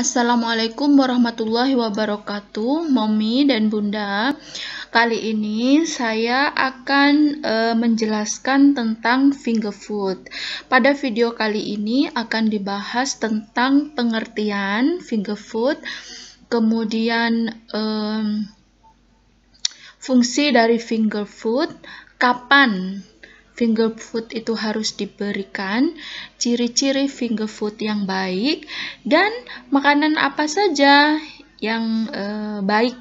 Assalamualaikum warahmatullahi wabarakatuh, Mommy dan Bunda. Kali ini saya akan menjelaskan tentang finger food. Pada video kali ini akan dibahas tentang pengertian finger food, kemudian fungsi dari finger food, kapan finger food itu harus diberikan, ciri-ciri finger food yang baik, dan makanan apa saja yang baik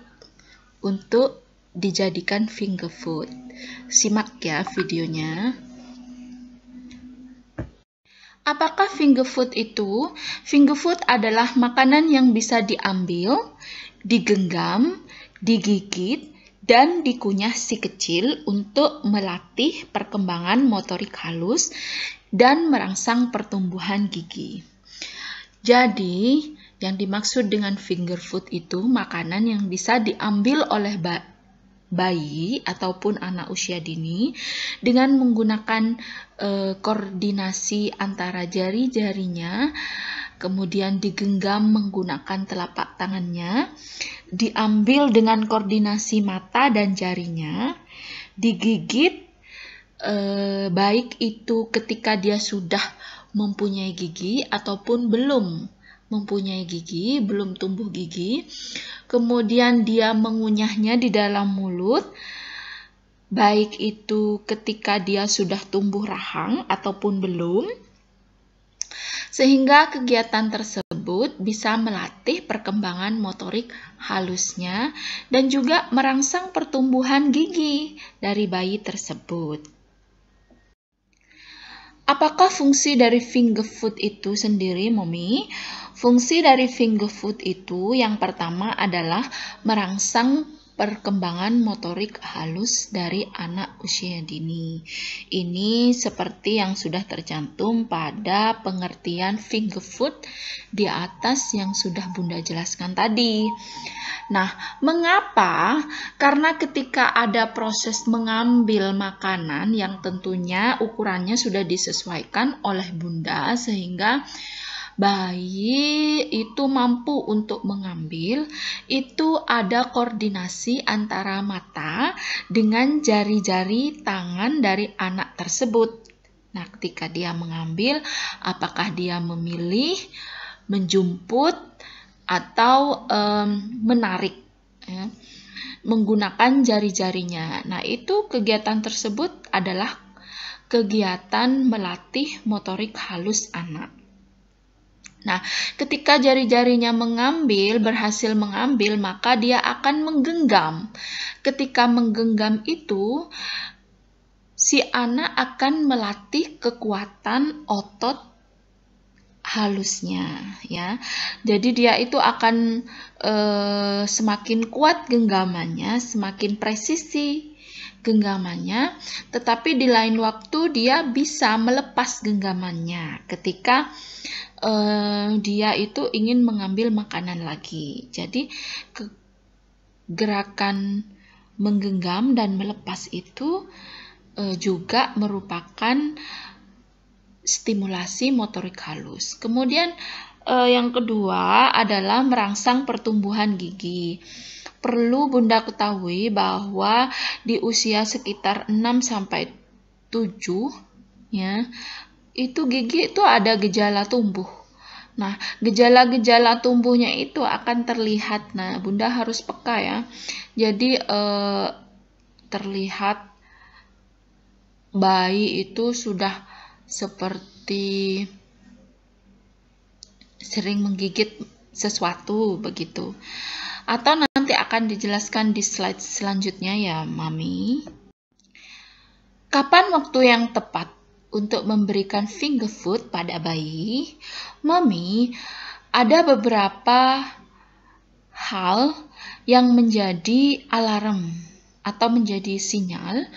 untuk dijadikan finger food. Simak ya videonya. Apakah finger food itu? Finger food adalah makanan yang bisa diambil, digenggam, digigit, dan dikunyah si kecil untuk melatih perkembangan motorik halus dan merangsang pertumbuhan gigi. Jadi, yang dimaksud dengan finger food itu makanan yang bisa diambil oleh bayi ataupun anak usia dini dengan menggunakan koordinasi antara jari-jarinya, kemudian digenggam menggunakan telapak tangannya, diambil dengan koordinasi mata dan jarinya, digigit baik itu ketika dia sudah mempunyai gigi ataupun belum mempunyai gigi, belum tumbuh gigi, kemudian dia mengunyahnya di dalam mulut, baik itu ketika dia sudah tumbuh rahang ataupun belum, sehingga kegiatan tersebut bisa melatih perkembangan motorik halusnya dan juga merangsang pertumbuhan gigi dari bayi tersebut. Apakah fungsi dari finger food itu sendiri, Mommy? Fungsi dari finger food itu yang pertama adalah merangsang perkembangan motorik halus dari anak usia dini. Ini seperti yang sudah tercantum pada pengertian finger food di atas yang sudah Bunda jelaskan tadi. Nah, mengapa? Karena ketika ada proses mengambil makanan yang tentunya ukurannya sudah disesuaikan oleh Bunda sehingga bayi itu mampu untuk mengambil, itu ada koordinasi antara mata dengan jari-jari tangan dari anak tersebut. Nah, ketika dia mengambil, apakah dia memilih, menjemput, atau menarik ya, menggunakan jari-jarinya. Nah, itu kegiatan tersebut adalah kegiatan melatih motorik halus anak. Nah, ketika jari-jarinya berhasil mengambil, maka dia akan menggenggam. Ketika menggenggam itu, si anak akan melatih kekuatan otot halusnya ya. Jadi dia itu akan semakin kuat genggamannya, semakin presisi genggamannya, tetapi di lain waktu dia bisa melepas genggamannya ketika dia itu ingin mengambil makanan lagi. Jadi gerakan menggenggam dan melepas itu juga merupakan stimulasi motorik halus. Kemudian yang kedua adalah merangsang pertumbuhan gigi. Perlu Bunda ketahui bahwa di usia sekitar 6-7 ya, itu gigi itu ada gejala tumbuh. Nah, gejala-gejala tumbuhnya itu akan terlihat. Nah, Bunda harus peka ya. Jadi terlihat bayi itu sudah seperti sering menggigit sesuatu begitu. Atau nanti akan dijelaskan di slide selanjutnya ya, Mami. Kapan waktu yang tepat untuk memberikan finger food pada bayi? Mami, ada beberapa hal yang menjadi alarm atau menjadi sinyal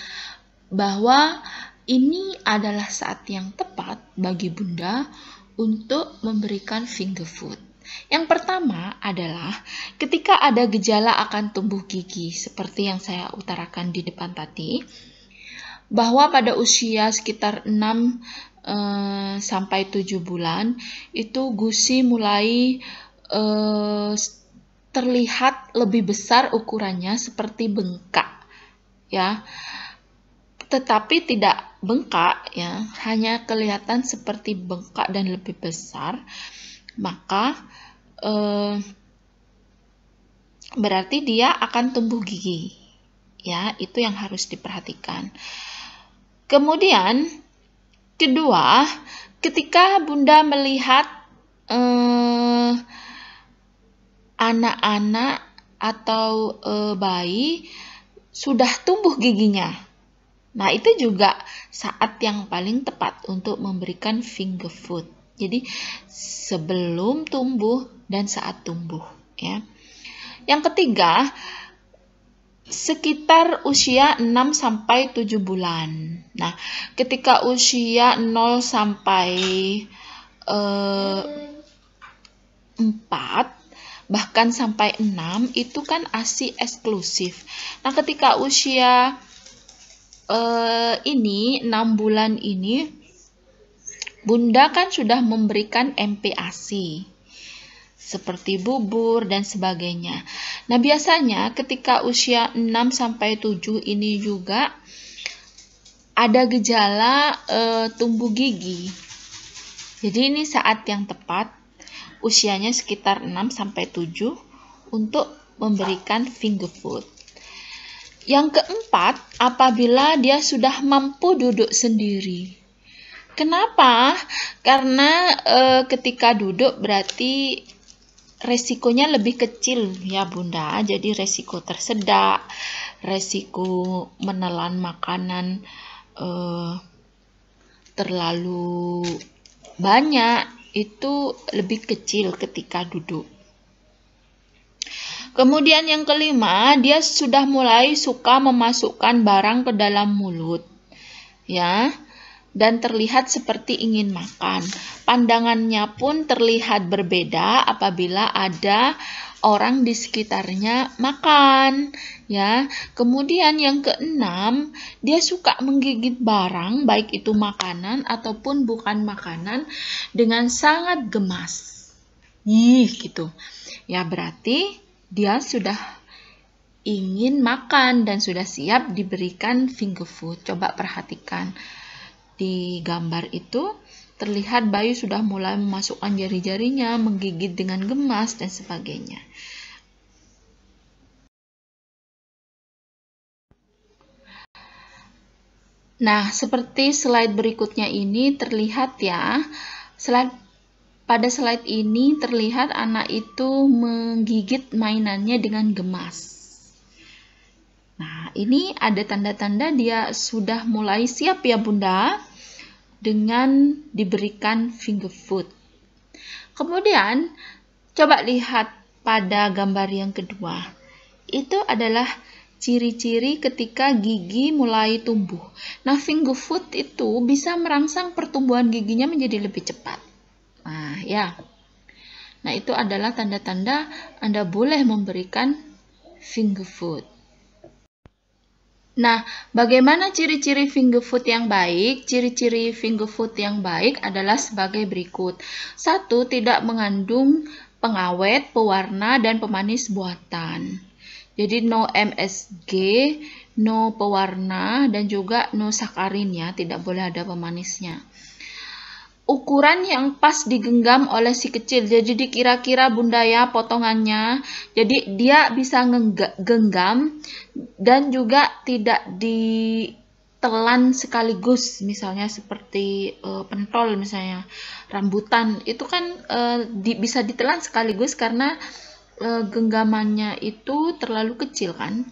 bahwa ini adalah saat yang tepat bagi Bunda untuk memberikan finger food. Yang pertama adalah ketika ada gejala akan tumbuh gigi, seperti yang saya utarakan di depan tadi, bahwa pada usia sekitar 6 sampai 7 bulan, itu gusi mulai terlihat lebih besar ukurannya seperti bengkak ya, tetapi tidak bengkak ya, hanya kelihatan seperti bengkak dan lebih besar, maka berarti dia akan tumbuh gigi ya, itu yang harus diperhatikan. Kemudian kedua, ketika Bunda melihat anak-anak atau bayi sudah tumbuh giginya. Nah, itu juga saat yang paling tepat untuk memberikan finger food. Jadi, sebelum tumbuh dan saat tumbuh, ya. Yang ketiga, sekitar usia 6 sampai 7 bulan. Nah, ketika usia 0 sampai 4 bahkan sampai 6 itu kan ASI eksklusif. Nah, ketika usia ini 6 bulan ini Bunda kan sudah memberikan MPASI seperti bubur dan sebagainya. Nah, biasanya ketika usia 6 sampai 7 ini juga ada gejala tumbuh gigi. Jadi ini saat yang tepat, usianya sekitar 6 sampai 7 untuk memberikan finger food. Yang keempat, apabila dia sudah mampu duduk sendiri. Kenapa? Karena ketika duduk berarti resikonya lebih kecil ya Bunda. Jadi resiko tersedak, resiko menelan makanan terlalu banyak itu lebih kecil ketika duduk. Kemudian yang kelima, dia sudah mulai suka memasukkan barang ke dalam mulut. Ya. Dan terlihat seperti ingin makan. Pandangannya pun terlihat berbeda apabila ada orang di sekitarnya makan, ya. Kemudian yang keenam, dia suka menggigit barang, baik itu makanan ataupun bukan makanan, dengan sangat gemas. Gitu. Ya, berarti dia sudah ingin makan dan sudah siap diberikan finger food. Coba perhatikan di gambar itu. Terlihat bayi sudah mulai memasukkan jari-jarinya, menggigit dengan gemas, dan sebagainya. Nah, seperti slide berikutnya ini terlihat ya, pada slide ini terlihat anak itu menggigit mainannya dengan gemas. Nah, ini ada tanda-tanda dia sudah mulai siap ya Bunda, dengan diberikan finger food. Kemudian, coba lihat pada gambar yang kedua. Itu adalah ciri-ciri ketika gigi mulai tumbuh. Nah, finger food itu bisa merangsang pertumbuhan giginya menjadi lebih cepat. Nah, ya. Nah, itu adalah tanda-tanda Anda boleh memberikan finger food. Nah, bagaimana ciri-ciri finger food yang baik? Ciri-ciri finger food yang baik adalah sebagai berikut. 1. Tidak mengandung pengawet, pewarna, dan pemanis buatan. Jadi no MSG, no pewarna, dan juga no sakarin ya, tidak boleh ada pemanisnya. Ukuran yang pas digenggam oleh si kecil, jadi dikira-kira Bunda ya potongannya, jadi dia bisa genggam dan juga tidak ditelan sekaligus, misalnya seperti pentol misalnya, rambutan, itu kan bisa ditelan sekaligus karena genggamannya itu terlalu kecil kan.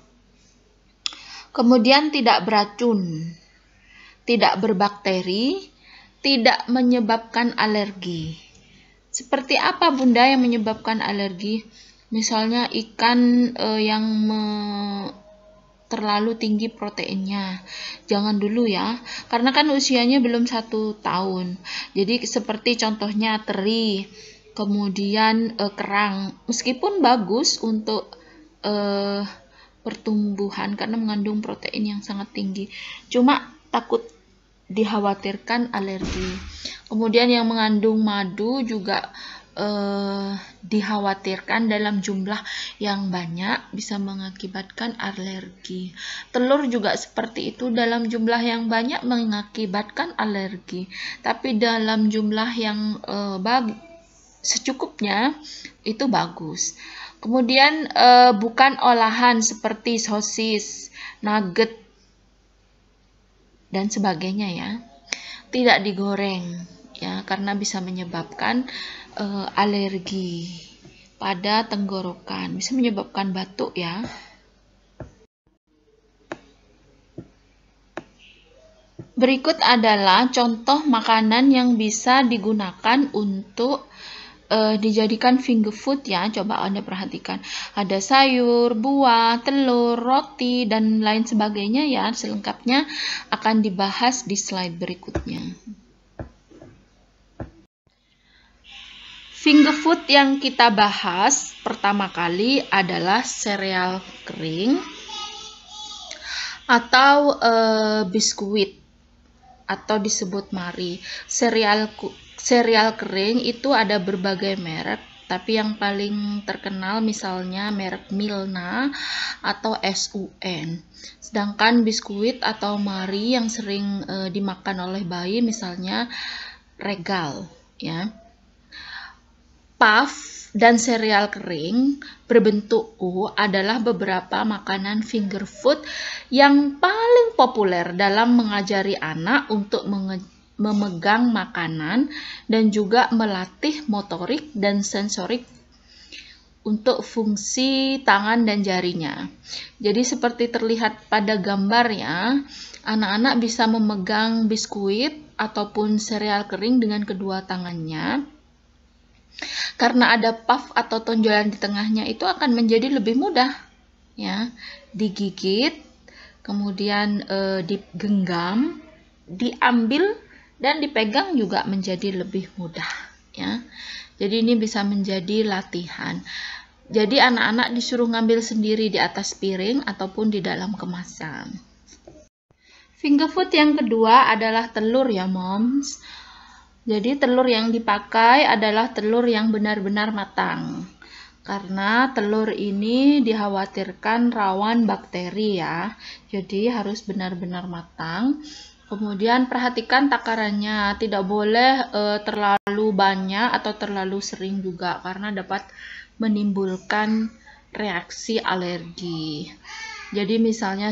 Kemudian tidak beracun, tidak berbakteri, tidak menyebabkan alergi. Seperti apa Bunda yang menyebabkan alergi? Misalnya ikan yang terlalu tinggi proteinnya. Jangan dulu ya, karena kan usianya belum 1 tahun. Jadi seperti contohnya teri, kemudian kerang. Meskipun bagus untuk pertumbuhan karena mengandung protein yang sangat tinggi. Cuma takut dikhawatirkan alergi. Kemudian yang mengandung madu juga dikhawatirkan dalam jumlah yang banyak bisa mengakibatkan alergi. Telur juga seperti itu, dalam jumlah yang banyak mengakibatkan alergi, tapi dalam jumlah yang secukupnya itu bagus. Kemudian bukan olahan seperti sosis, nugget, dan sebagainya ya. Tidak digoreng ya, karena bisa menyebabkan alergi pada tenggorokan, bisa menyebabkan batuk ya. Berikut adalah contoh makanan yang bisa digunakan untuk dijadikan finger food ya. Coba Anda perhatikan. Ada sayur, buah, telur, roti, dan lain sebagainya ya. Selengkapnya akan dibahas di slide berikutnya. Finger food yang kita bahas pertama kali adalah sereal kering atau biskuit atau disebut mari. Sereal kering itu ada berbagai merek, tapi yang paling terkenal misalnya merek Milna atau SUN. Sedangkan biskuit atau mari yang sering dimakan oleh bayi misalnya Regal ya. Puff dan sereal kering berbentuk U adalah beberapa makanan finger food yang paling populer dalam mengajari anak untuk memegang makanan dan juga melatih motorik dan sensorik untuk fungsi tangan dan jarinya. Jadi seperti terlihat pada gambar ya, anak-anak bisa memegang biskuit ataupun sereal kering dengan kedua tangannya. Karena ada puff atau tonjolan di tengahnya, itu akan menjadi lebih mudah ya, digigit, kemudian digenggam, diambil dan dipegang juga menjadi lebih mudah ya. Jadi ini bisa menjadi latihan. Jadi anak-anak disuruh ngambil sendiri di atas piring ataupun di dalam kemasan. Finger food yang kedua adalah telur ya moms. Jadi telur yang dipakai adalah telur yang benar-benar matang. Karena telur ini dikhawatirkan rawan bakteri ya. Jadi harus benar-benar matang. Kemudian perhatikan takarannya, tidak boleh terlalu banyak atau terlalu sering juga karena dapat menimbulkan reaksi alergi. Jadi misalnya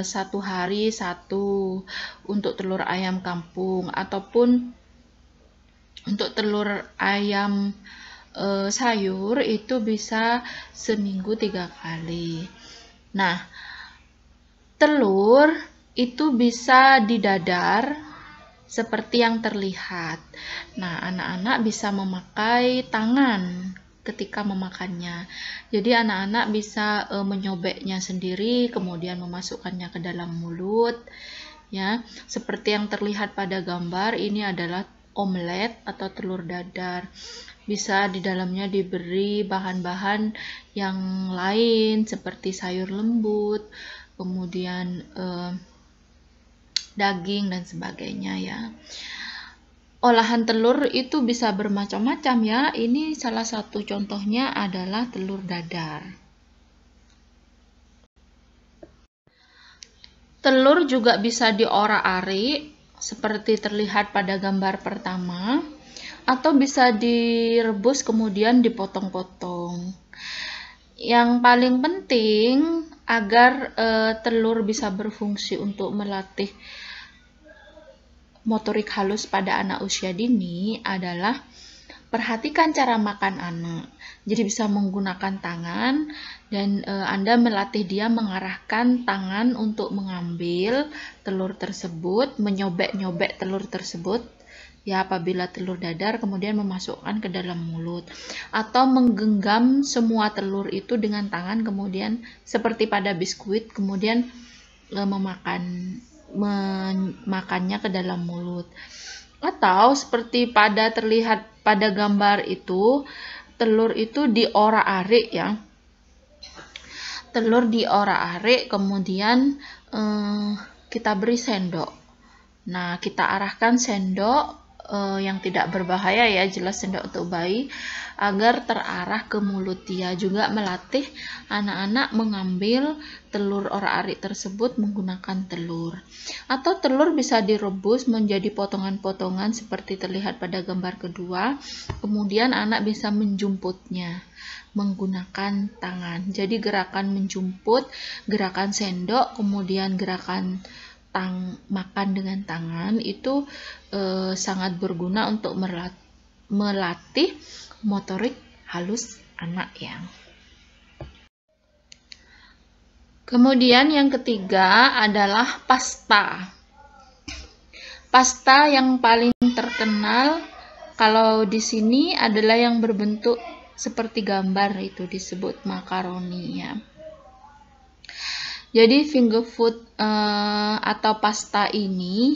satu hari satu untuk telur ayam kampung ataupun untuk telur ayam sayur itu bisa seminggu 3 kali. Nah, telur itu bisa didadar seperti yang terlihat. Nah, anak-anak bisa memakai tangan ketika memakannya. Jadi anak-anak bisa menyobeknya sendiri, kemudian memasukkannya ke dalam mulut. Ya, seperti yang terlihat pada gambar, ini adalah omelet atau telur dadar. Bisa di dalamnya diberi bahan-bahan yang lain seperti sayur lembut, kemudian daging dan sebagainya ya. Olahan telur itu bisa bermacam-macam ya. Ini salah satu contohnya adalah telur dadar. Telur juga bisa diorak-arik seperti terlihat pada gambar pertama, atau bisa direbus kemudian dipotong-potong. Yang paling penting agar telur bisa berfungsi untuk melatih motorik halus pada anak usia dini adalah perhatikan cara makan anak. Jadi bisa menggunakan tangan dan Anda melatih dia mengarahkan tangan untuk mengambil telur tersebut, menyobek-nyobek telur tersebut ya apabila telur dadar, kemudian memasukkan ke dalam mulut atau menggenggam semua telur itu dengan tangan, kemudian seperti pada biskuit, kemudian memakannya ke dalam mulut. Atau seperti terlihat pada gambar itu, telur itu diorak-arik ya. Telur diorak-arik, kemudian kita beri sendok. Nah, kita arahkan sendok yang tidak berbahaya ya, jelas sendok untuk bayi, agar terarah ke mulut dia. Juga melatih anak-anak mengambil telur orak-arik tersebut menggunakan telur. Atau telur bisa direbus menjadi potongan-potongan seperti terlihat pada gambar kedua. Kemudian anak bisa menjumputnya menggunakan tangan. Jadi gerakan menjumput, gerakan sendok, kemudian gerakan makan dengan tangan itu sangat berguna untuk melatih motorik halus anak ya. Kemudian yang ketiga adalah pasta. Pasta yang paling terkenal kalau di sini adalah yang berbentuk seperti gambar, itu disebut makaroni ya. Jadi finger food atau pasta ini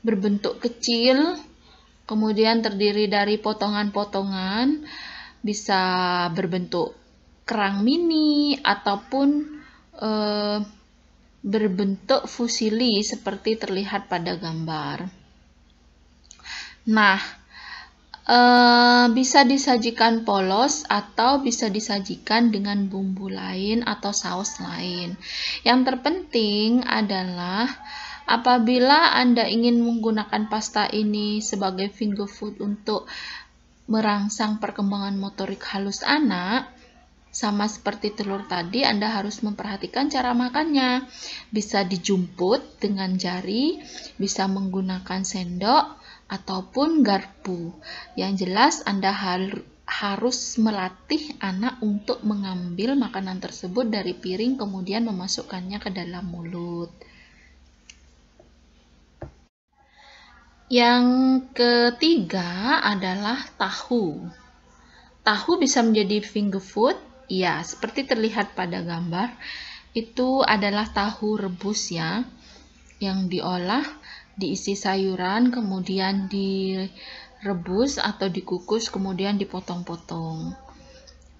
berbentuk kecil, kemudian terdiri dari potongan-potongan, bisa berbentuk kerang mini ataupun berbentuk fusili seperti terlihat pada gambar. Nah, bisa disajikan polos atau bisa disajikan dengan bumbu lain atau saus lain. Yang terpenting adalah apabila Anda ingin menggunakan pasta ini sebagai finger food untuk merangsang perkembangan motorik halus anak, sama seperti telur tadi, Anda harus memperhatikan cara makannya. Bisa dijumput dengan jari, bisa menggunakan sendok, ataupun garpu. Yang jelas Anda harus melatih anak untuk mengambil makanan tersebut dari piring kemudian memasukkannya ke dalam mulut. Yang ketiga adalah tahu. Tahu bisa menjadi finger food, ya, seperti terlihat pada gambar. Itu adalah tahu rebus ya, yang diolah, diisi sayuran, kemudian direbus atau dikukus, kemudian dipotong-potong.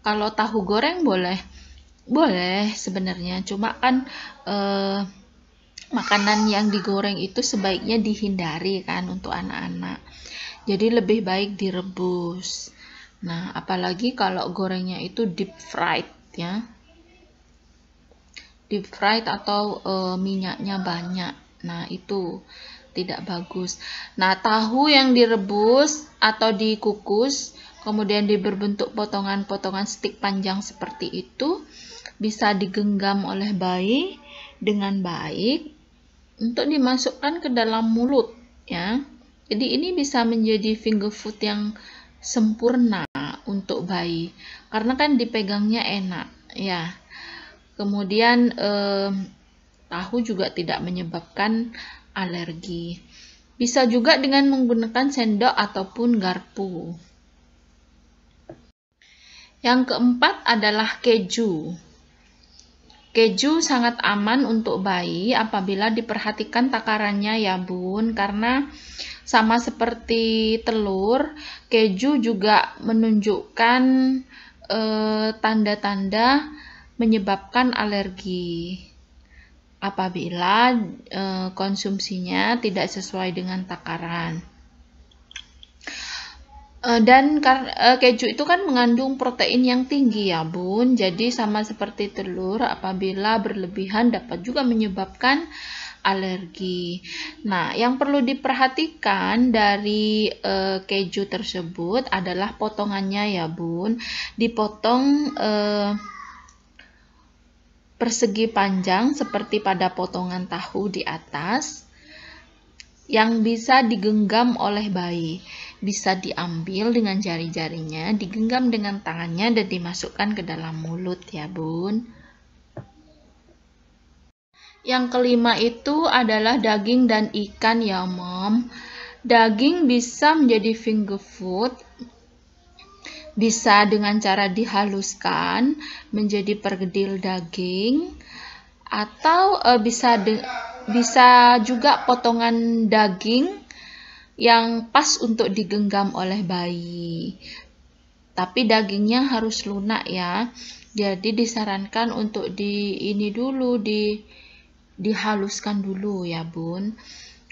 Kalau tahu goreng boleh sebenarnya, cuma kan makanan yang digoreng itu sebaiknya dihindari kan untuk anak-anak. Jadi lebih baik direbus. Nah, apalagi kalau gorengnya itu deep fried ya. Deep fried atau minyaknya banyak. Nah, itu tidak bagus. Nah, tahu yang direbus atau dikukus kemudian berbentuk potongan-potongan stik panjang seperti itu bisa digenggam oleh bayi dengan baik untuk dimasukkan ke dalam mulut ya. Jadi ini bisa menjadi finger food yang sempurna untuk bayi karena kan dipegangnya enak ya. Kemudian tahu juga tidak menyebabkan alergi. Bisa juga dengan menggunakan sendok ataupun garpu. Yang keempat adalah keju. Keju sangat aman untuk bayi apabila diperhatikan takarannya ya bun, karena sama seperti telur, keju juga menunjukkan tanda-tanda menyebabkan alergi apabila konsumsinya tidak sesuai dengan takaran. Dan keju itu kan mengandung protein yang tinggi ya bun, jadi sama seperti telur, apabila berlebihan dapat juga menyebabkan alergi. Nah, yang perlu diperhatikan dari keju tersebut adalah potongannya ya bun, dipotong persegi panjang seperti pada potongan tahu di atas yang bisa digenggam oleh bayi. Bisa diambil dengan jari-jarinya, digenggam dengan tangannya dan dimasukkan ke dalam mulut ya bun. Yang kelima itu adalah daging dan ikan ya mom. Daging bisa menjadi finger food, bisa dengan cara dihaluskan menjadi perkedil daging, atau bisa juga potongan daging yang pas untuk digenggam oleh bayi. Tapi dagingnya harus lunak ya. Jadi disarankan untuk dihaluskan dulu ya bun.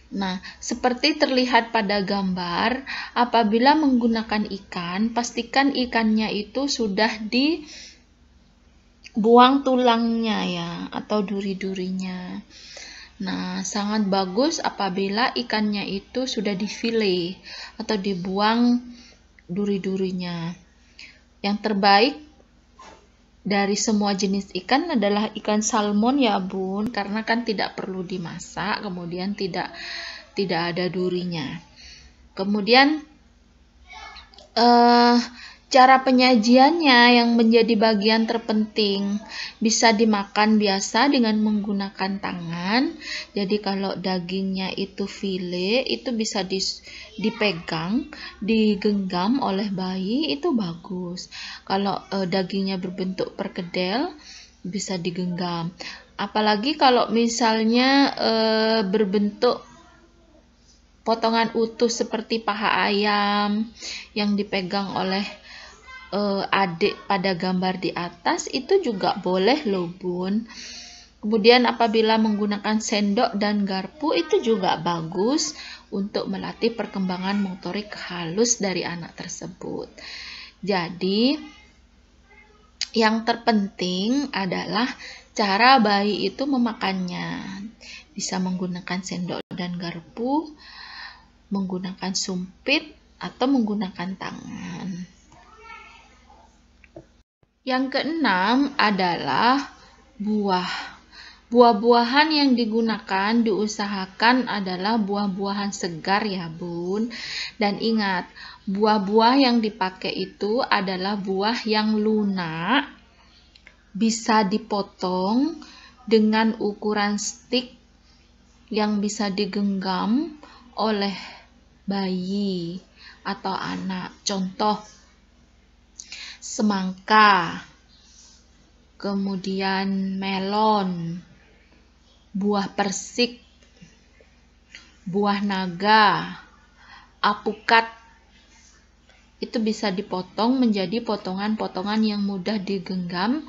Nah, seperti terlihat pada gambar, apabila menggunakan ikan, pastikan ikannya itu sudah dibuang tulangnya ya, atau duri-durinya. Nah, sangat bagus apabila ikannya itu sudah difile atau dibuang duri-durinya. Yang terbaik dari semua jenis ikan adalah ikan salmon ya bun, karena kan tidak perlu dimasak, kemudian tidak ada durinya. Kemudian cara penyajiannya yang menjadi bagian terpenting, bisa dimakan biasa dengan menggunakan tangan. Jadi kalau dagingnya itu file, itu bisa dipegang, digenggam oleh bayi, itu bagus. Kalau dagingnya berbentuk perkedel, bisa digenggam. Apalagi kalau misalnya berbentuk potongan utuh seperti paha ayam yang dipegang oleh adik pada gambar di atas, itu juga boleh loh bun. Kemudian apabila menggunakan sendok dan garpu, itu juga bagus untuk melatih perkembangan motorik halus dari anak tersebut. Jadi yang terpenting adalah cara bayi itu memakannya. Bisa menggunakan sendok dan garpu, menggunakan sumpit, atau menggunakan tangan. Yang keenam adalah buah. Buah-buahan yang digunakan diusahakan adalah buah-buahan segar ya bun. Dan ingat, buah-buah yang dipakai itu adalah buah yang lunak, bisa dipotong dengan ukuran stik yang bisa digenggam oleh bayi atau anak. Contoh, semangka, kemudian melon, buah persik, buah naga, apukat. Itu bisa dipotong menjadi potongan-potongan yang mudah digenggam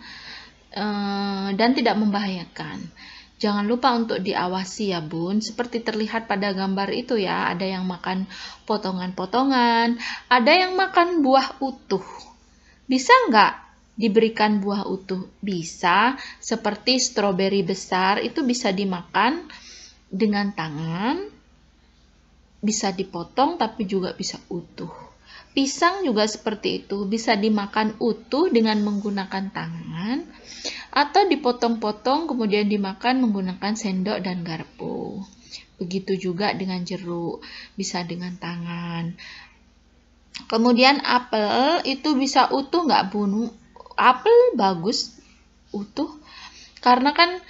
dan tidak membahayakan. Jangan lupa untuk diawasi ya bun, seperti terlihat pada gambar itu ya, ada yang makan potongan-potongan, ada yang makan buah utuh. Bisa nggak diberikan buah utuh? Bisa, seperti stroberi besar itu bisa dimakan dengan tangan, bisa dipotong tapi juga bisa utuh. Pisang juga seperti itu, bisa dimakan utuh dengan menggunakan tangan, atau dipotong-potong kemudian dimakan menggunakan sendok dan garpu. Begitu juga dengan jeruk, bisa dengan tangan. Kemudian apel itu bisa utuh nggak bun? Apel bagus utuh, karena kan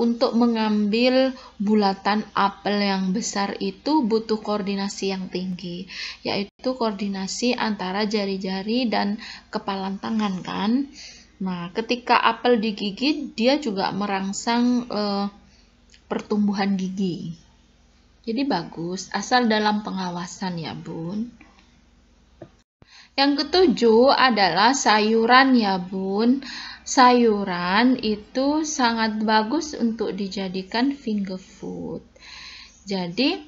untuk mengambil bulatan apel yang besar itu butuh koordinasi yang tinggi, yaitu koordinasi antara jari-jari dan kepalan tangan kan. Nah, ketika apel digigit, dia juga merangsang pertumbuhan gigi. Jadi bagus, asal dalam pengawasan ya bun. Yang ketujuh adalah sayuran ya bun. Sayuran itu sangat bagus untuk dijadikan finger food. Jadi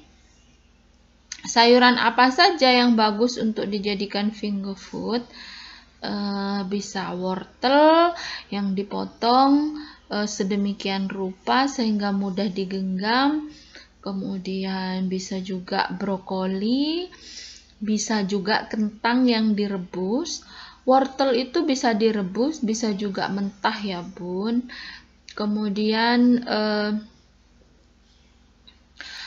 sayuran apa saja yang bagus untuk dijadikan finger food? Bisa wortel yang dipotong sedemikian rupa sehingga mudah digenggam. Kemudian bisa juga brokoli, bisa juga kentang yang direbus. Wortel itu bisa direbus, bisa juga mentah ya bun. Kemudian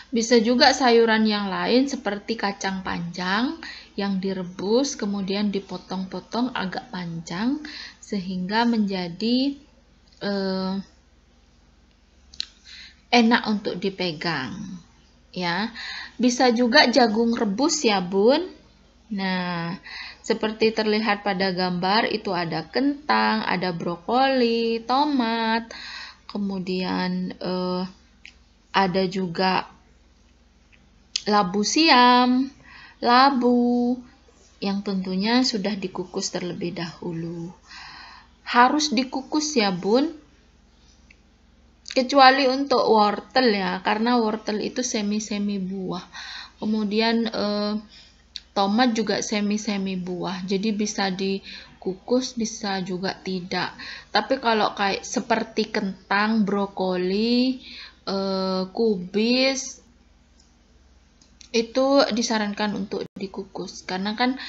bisa juga sayuran yang lain seperti kacang panjang yang direbus kemudian dipotong-potong agak panjang sehingga menjadi enak untuk dipegang ya. Bisa juga jagung rebus ya bun. Nah, seperti terlihat pada gambar itu ada kentang, ada brokoli, tomat, kemudian ada juga labu siam, labu yang tentunya sudah dikukus terlebih dahulu. Harus dikukus ya bun. Kecuali untuk wortel ya, karena wortel itu semi-semi buah. Kemudian tomat juga semi-semi buah, jadi bisa dikukus, bisa juga tidak. Tapi kalau kayak seperti kentang, brokoli, kubis, itu disarankan untuk dikukus karena kan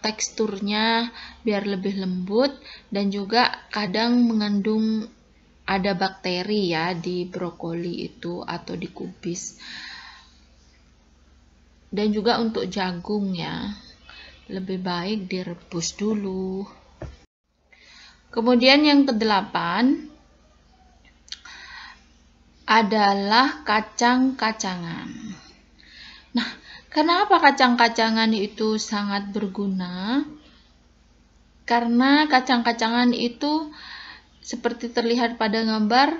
teksturnya biar lebih lembut, dan juga kadang mengandung ada bakteri ya di brokoli itu atau di kubis. Dan juga untuk jagung ya, lebih baik direbus dulu. Kemudian yang kedelapan adalah kacang-kacangan. Nah, kenapa kacang-kacangan itu sangat berguna? Karena kacang-kacangan itu seperti terlihat pada gambar,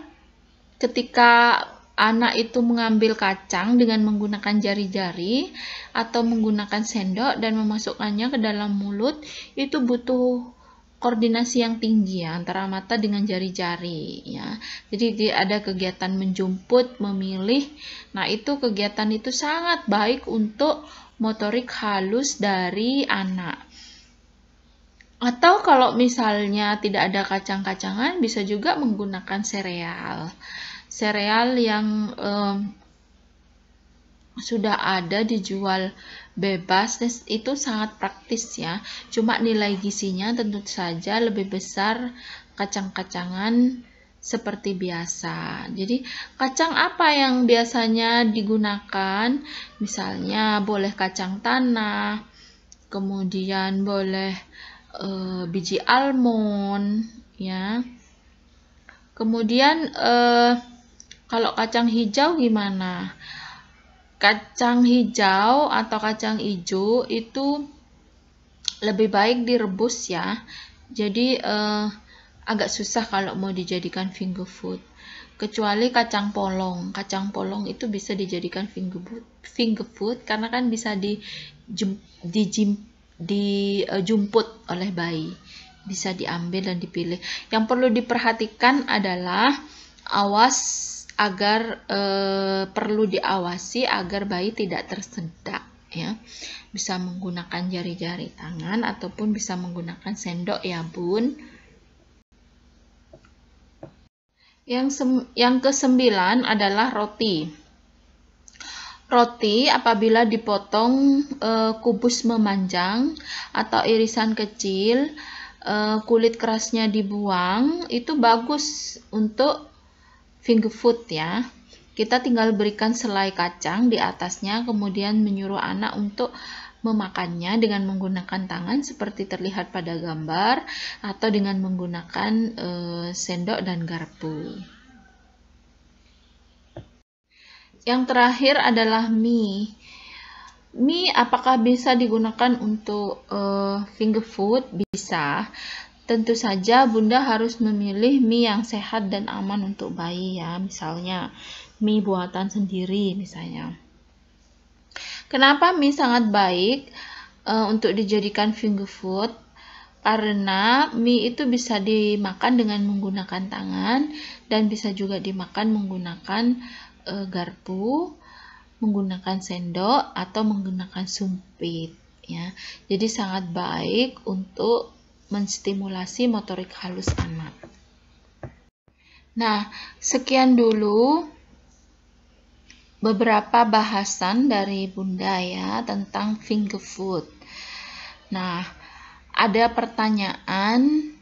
ketika anak itu mengambil kacang dengan menggunakan jari-jari atau menggunakan sendok dan memasukkannya ke dalam mulut, itu butuh koordinasi yang tinggi ya, antara mata dengan jari-jari ya. Jadi ada kegiatan menjumput, memilih. Nah, itu kegiatan itu sangat baik untuk motorik halus dari anak. Atau kalau misalnya tidak ada kacang-kacangan, bisa juga menggunakan sereal. Sereal yang sudah ada dijual bebas, itu sangat praktis ya. Cuma nilai gizinya tentu saja lebih besar kacang-kacangan seperti biasa. Jadi kacang apa yang biasanya digunakan? Misalnya boleh kacang tanah, kemudian boleh biji almond ya. Kemudian kalau kacang hijau gimana? Kacang hijau atau kacang hijau itu lebih baik direbus ya. Jadi agak susah kalau mau dijadikan finger food. Kecuali kacang polong. Kacang polong itu bisa dijadikan finger food karena kan bisa dijumput oleh bayi, bisa diambil dan dipilih. Yang perlu diperhatikan adalah perlu diawasi agar bayi tidak tersedak ya. Bisa menggunakan jari-jari tangan ataupun bisa menggunakan sendok ya bun. Yang ke-9 adalah roti. Roti apabila dipotong kubus memanjang atau irisan kecil, kulit kerasnya dibuang, itu bagus untuk finger food ya. Kita tinggal berikan selai kacang di atasnya, kemudian menyuruh anak untuk memakannya dengan menggunakan tangan seperti terlihat pada gambar, atau dengan menggunakan sendok dan garpu. Yang terakhir adalah mie. Mie apakah bisa digunakan untuk finger food? Bisa. Tentu saja Bunda harus memilih mie yang sehat dan aman untuk bayi ya. Misalnya mie buatan sendiri misalnya. Kenapa mie sangat baik untuk dijadikan finger food? Karena mie itu bisa dimakan dengan menggunakan tangan dan bisa juga dimakan menggunakan garpu, menggunakan sendok atau menggunakan sumpit ya. Jadi sangat baik untuk menstimulasi motorik halus anak. Nah, sekian dulu beberapa bahasan dari Bunda ya tentang finger food. Nah, ada pertanyaan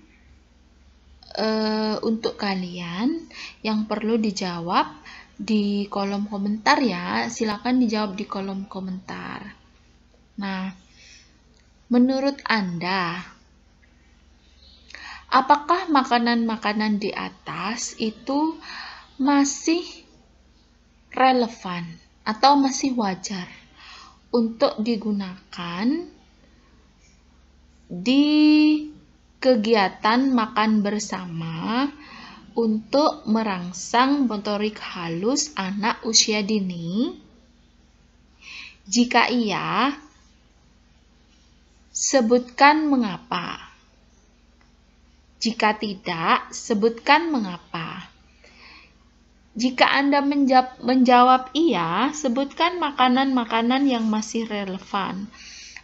untuk kalian yang perlu dijawab di kolom komentar ya. Silakan dijawab di kolom komentar. Nah, menurut Anda, apakah makanan-makanan di atas itu masih relevan atau masih wajar untuk digunakan di kegiatan makan bersama untuk merangsang motorik halus anak usia dini? Jika iya, sebutkan mengapa. Jika tidak, sebutkan mengapa. Jika Anda menjawab iya, sebutkan makanan-makanan yang masih relevan.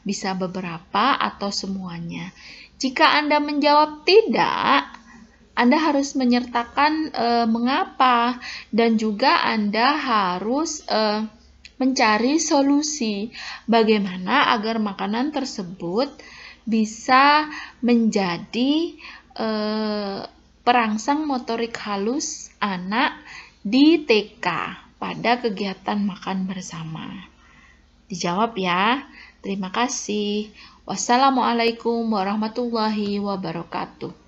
Bisa beberapa atau semuanya. Jika Anda menjawab tidak, Anda harus menyertakan mengapa, dan juga Anda harus mencari solusi bagaimana agar makanan tersebut bisa menjadi perangsang motorik halus anak di TK pada kegiatan makan bersama. Dijawab ya. Terima kasih. Wassalamualaikum warahmatullahi wabarakatuh.